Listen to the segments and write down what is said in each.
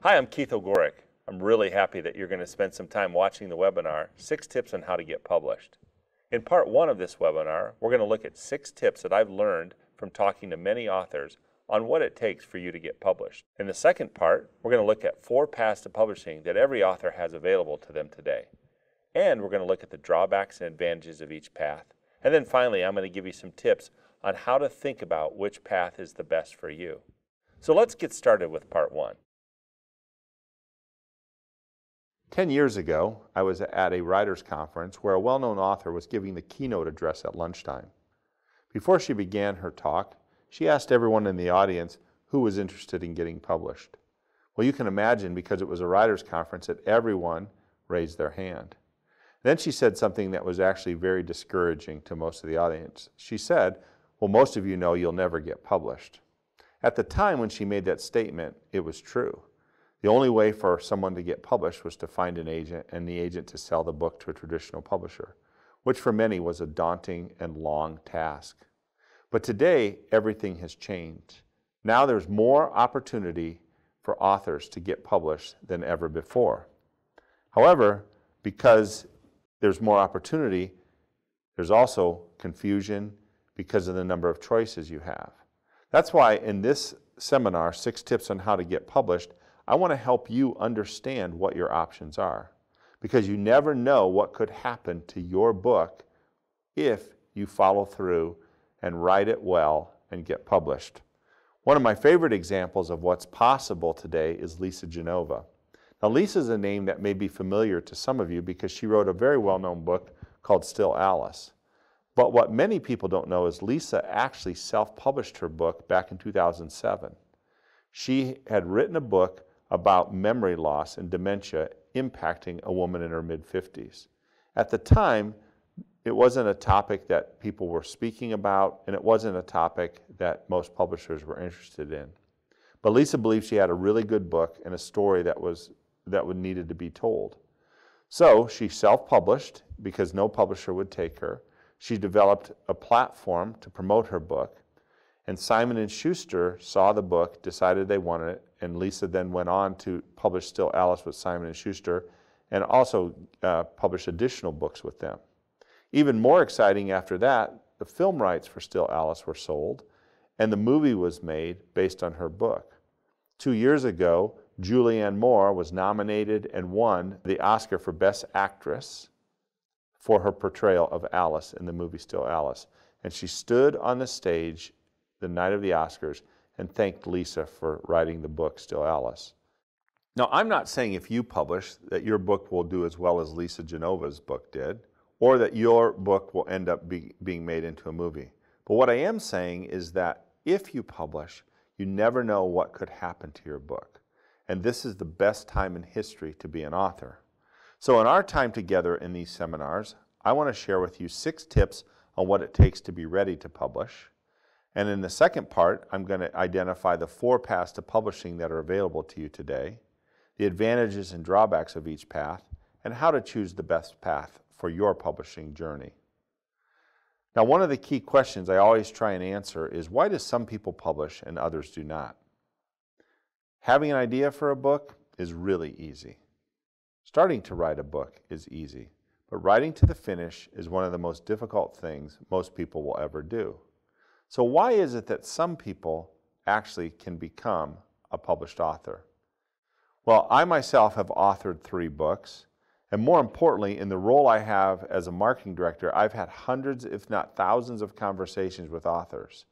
Hi, I'm Keith Ogorek. I'm really happy that you're going to spend some time watching the webinar, 6 Tips on How to Get Published. In part 1 of this webinar, we're going to look at 6 tips that I've learned from talking to many authors on what it takes for you to get published. In the second part, we're going to look at 4 paths to publishing that every author has available to them today. And we're going to look at the drawbacks and advantages of each path. And then finally, I'm going to give you some tips on how to think about which path is the best for you. So let's get started with part 1. 10 years ago, I was at a writers' conference where a well-known author was giving the keynote address at lunchtime. Before she began her talk, she asked everyone in the audience who was interested in getting published. Well, you can imagine, because it was a writers' conference, that everyone raised their hand. Then she said something that was actually very discouraging to most of the audience. She said, "Well, most of you know you'll never get published." At the time when she made that statement, it was true. The only way for someone to get published was to find an agent and the agent to sell the book to a traditional publisher, which for many was a daunting and long task. But today, everything has changed. Now there's more opportunity for authors to get published than ever before. However, because there's more opportunity, there's also confusion because of the number of choices you have. That's why in this seminar, 6 Tips on How to Get Published, I want to help you understand what your options are, because you never know what could happen to your book if you follow through and write it well and get published. One of my favorite examples of what's possible today is Lisa Genova. Now, Lisa is a name that may be familiar to some of you because she wrote a very well-known book called Still Alice. But what many people don't know is Lisa actually self-published her book back in 2007. She had written a book about memory loss and dementia impacting a woman in her mid-50s. At the time, it wasn't a topic that people were speaking about, and it wasn't a topic that most publishers were interested in. But Lisa believed she had a really good book and a story that needed to be told. So she self-published because no publisher would take her. She developed a platform to promote her book, and Simon & Schuster saw the book, decided they wanted it, and Lisa then went on to publish Still Alice with Simon & Schuster and also publish additional books with them. Even more exciting after that, the film rights for Still Alice were sold, and the movie was made based on her book. 2 years ago, Julianne Moore was nominated and won the Oscar for Best Actress for her portrayal of Alice in the movie Still Alice. And she stood on the stage the night of the Oscars and thanked Lisa for writing the book Still Alice. Now, I'm not saying if you publish that your book will do as well as Lisa Genova's book did, or that your book will end up being made into a movie. But what I am saying is that if you publish, you never know what could happen to your book. And this is the best time in history to be an author. So in our time together in these seminars, I want to share with you 6 tips on what it takes to be ready to publish. And in the second part, I'm going to identify the 4 paths to publishing that are available to you today, the advantages and drawbacks of each path, and how to choose the best path for your publishing journey. Now, one of the key questions I always try and answer is, why do some people publish and others do not? Having an idea for a book is really easy. Starting to write a book is easy, but writing to the finish is one of the most difficult things most people will ever do. So why is it that some people actually can become a published author? Well, I myself have authored 3 books, and more importantly, in the role I have as a marketing director, I've had hundreds, if not thousands, of conversations with authors.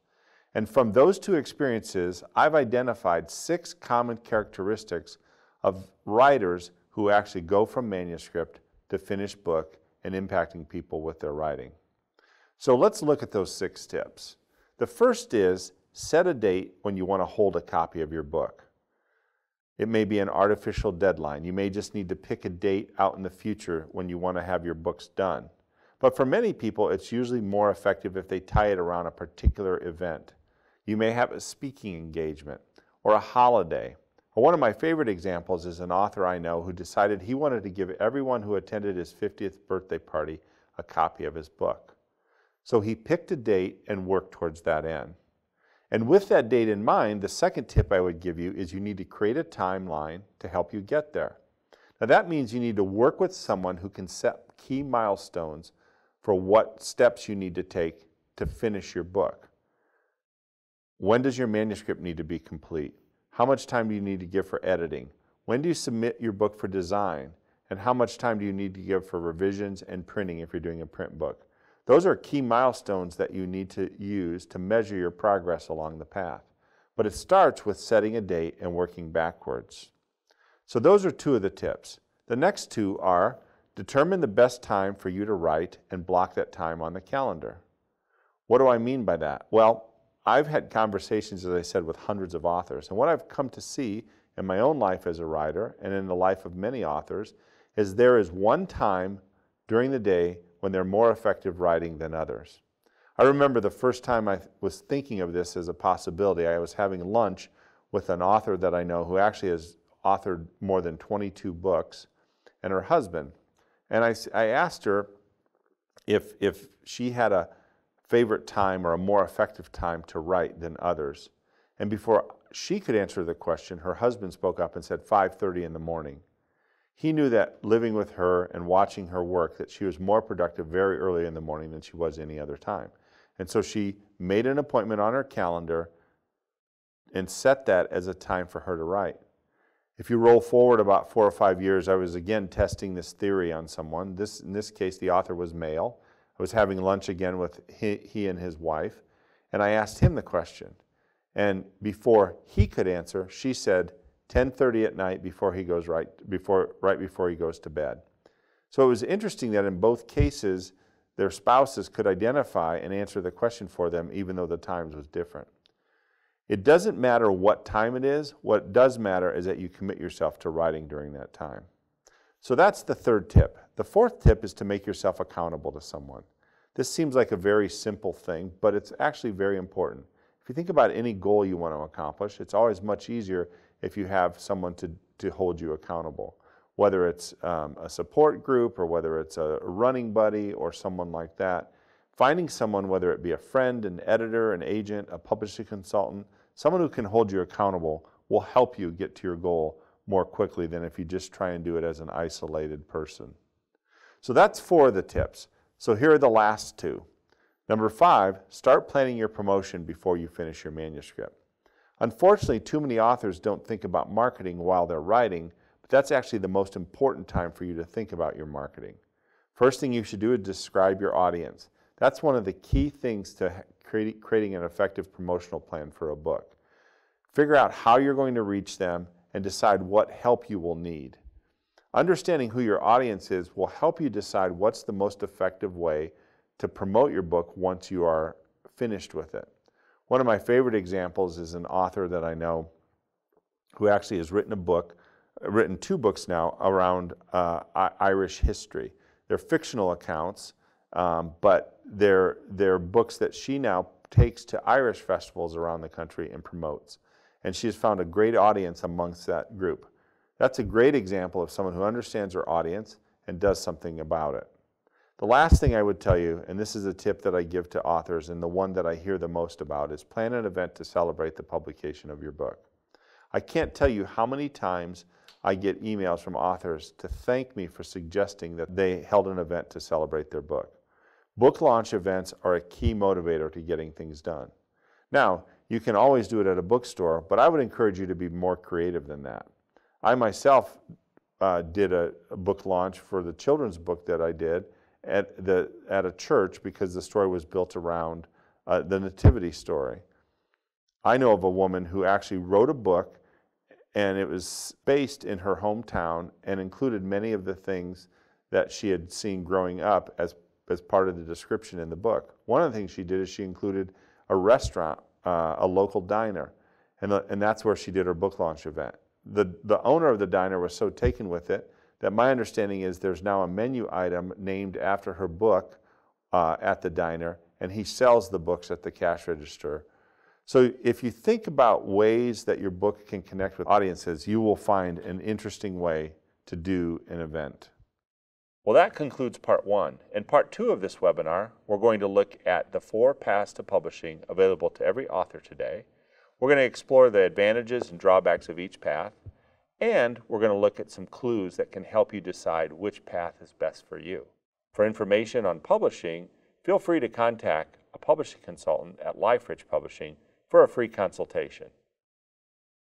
And from those 2 experiences, I've identified 6 common characteristics of writers who actually go from manuscript to finished book and impacting people with their writing. So let's look at those 6 tips. The first is, set a date when you want to hold a copy of your book. It may be an artificial deadline. You may just need to pick a date out in the future when you want to have your books done. But for many people, it's usually more effective if they tie it around a particular event. You may have a speaking engagement or a holiday. Or one of my favorite examples is an author I know who decided he wanted to give everyone who attended his 50th birthday party a copy of his book. So he picked a date and worked towards that end. And with that date in mind, the second tip I would give you is you need to create a timeline to help you get there. Now that means you need to work with someone who can set key milestones for what steps you need to take to finish your book. When does your manuscript need to be complete? How much time do you need to give for editing? When do you submit your book for design? And how much time do you need to give for revisions and printing if you're doing a print book? Those are key milestones that you need to use to measure your progress along the path. But it starts with setting a date and working backwards. So those are two of the tips. The next two are determine the best time for you to write and block that time on the calendar. What do I mean by that? Well, I've had conversations, as I said, with hundreds of authors. And what I've come to see in my own life as a writer and in the life of many authors is there is one time during the day when they're more effective writing than others. I remember the first time I was thinking of this as a possibility. I was having lunch with an author that I know who actually has authored more than 22 books, and her husband. And I asked her if she had a favorite time or a more effective time to write than others. And before she could answer the question, her husband spoke up and said 5:30 in the morning. He knew that living with her and watching her work, that she was more productive very early in the morning than she was any other time. And so she made an appointment on her calendar and set that as a time for her to write. If you roll forward about 4 or 5 years, I was again testing this theory on someone. In this case, the author was male. I was having lunch again with he and his wife, and I asked him the question. And before he could answer, she said 10:30 at night right before he goes to bed. So it was interesting that in both cases, their spouses could identify and answer the question for them, even though the times was different. It doesn't matter what time it is. What does matter is that you commit yourself to writing during that time. So that's the third tip. The fourth tip is to make yourself accountable to someone. This seems like a very simple thing, but it's actually very important. If you think about any goal you want to accomplish, it's always much easier if you have someone to hold you accountable, whether it's a support group or whether it's a running buddy or someone like that. Finding someone, whether it be a friend, an editor, an agent, a publishing consultant, someone who can hold you accountable will help you get to your goal more quickly than if you just try and do it as an isolated person. So that's 4 of the tips. So here are the last 2. Number 5, start planning your promotion before you finish your manuscript. Unfortunately, too many authors don't think about marketing while they're writing, but that's actually the most important time for you to think about your marketing. First thing you should do is describe your audience. That's one of the key things to creating an effective promotional plan for a book. Figure out how you're going to reach them and decide what help you will need. Understanding who your audience is will help you decide what's the most effective way to promote your book once you are finished with it. One of my favorite examples is an author that I know who actually has written 2 books now around Irish history. They're fictional accounts, but they're books that she now takes to Irish festivals around the country and promotes. And she has found a great audience amongst that group. That's a great example of someone who understands her audience and does something about it. The last thing I would tell you, and this is a tip that I give to authors and the one that I hear the most about, is plan an event to celebrate the publication of your book. I can't tell you how many times I get emails from authors to thank me for suggesting that they held an event to celebrate their book. Book launch events are a key motivator to getting things done. Now, you can always do it at a bookstore, but I would encourage you to be more creative than that. I myself did a book launch for the children's book that I did at a church because the story was built around the nativity story. I know of a woman who actually wrote a book, and it was based in her hometown and included many of the things that she had seen growing up as part of the description in the book. One of the things she did is she included a restaurant, a local diner, and that's where she did her book launch event. The owner of the diner was so taken with it that my understanding is there's now a menu item named after her book at the diner, and he sells the books at the cash register. So if you think about ways that your book can connect with audiences, you will find an interesting way to do an event. Well, that concludes part 1. In part 2 of this webinar, we're going to look at the 4 paths to publishing available to every author today. We're going to explore the advantages and drawbacks of each path, and we're going to look at some clues that can help you decide which path is best for you. For information on publishing, feel free to contact a publishing consultant at LifeRich Publishing for a free consultation.